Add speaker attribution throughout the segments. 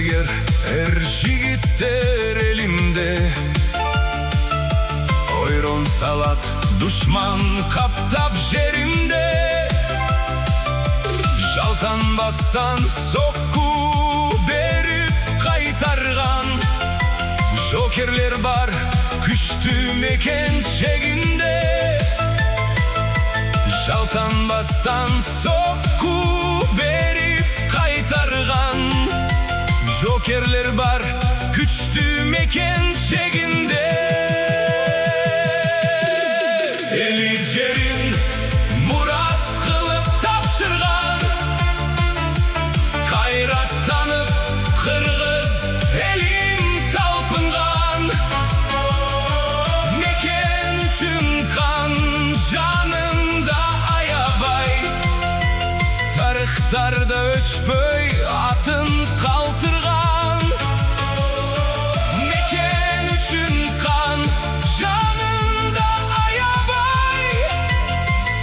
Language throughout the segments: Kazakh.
Speaker 1: eger her jigitler elimde. Oyron salat düşman kaptap jerimde. Жалтан бастан соққу беріп қайтарған жокерлер бар күшті мекен шегінде. Жалтан бастан соққу беріп қайтарған жокерлер бар күшті мекен шегінде. Eli жерін мұрас қылып тапшырған, қайраттанып қырғыз елім талпынған. Мекен үшін қан жанында аябай, тарихтарда өчпөй атын қалтырған. Мекен үшін қан жанында аябай,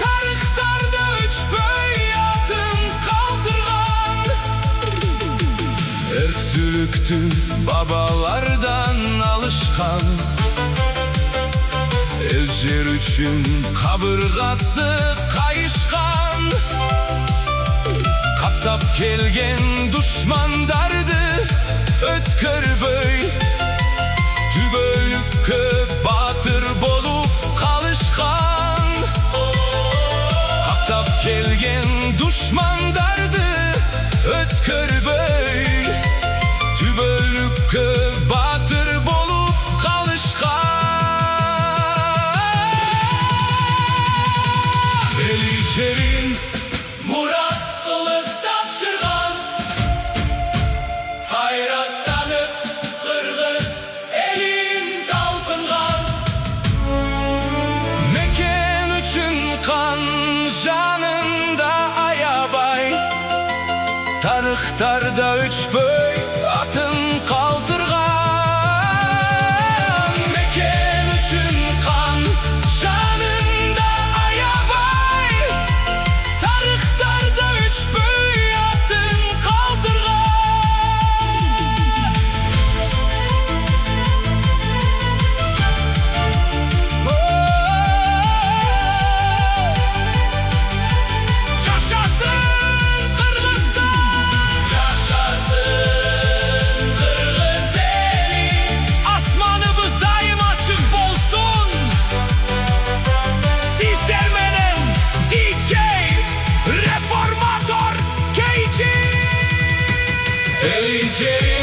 Speaker 1: тарихтарда өчпөй атын қалтырған. Өрктүлүктү бабалардан алышқан, эл жер үшін қабырғасы қайышқан. Қаптап келген душмандарды өткөрбөй, түбөлүккө батыр болуп калышкан. Қаптап келген душмандарды өткөрбөй, түбөлүккө батыр болуп калышкан. Эли жерин мурас кылып тапшырган, кайраттанып кыргыз элим талпынган. Мекен үчүн кан жанында аябай, тарыхтарда өчпөй атын калтырган. Мекен үчүн кан жанында аябай, тарыхтарда өчпөй атын калтырган. Жашасын Кыргызстан, жашасын Кыргыз эли, асманыбыз дайым ачык болсун. Сиздер менен DJ Reformator KG. Эли жери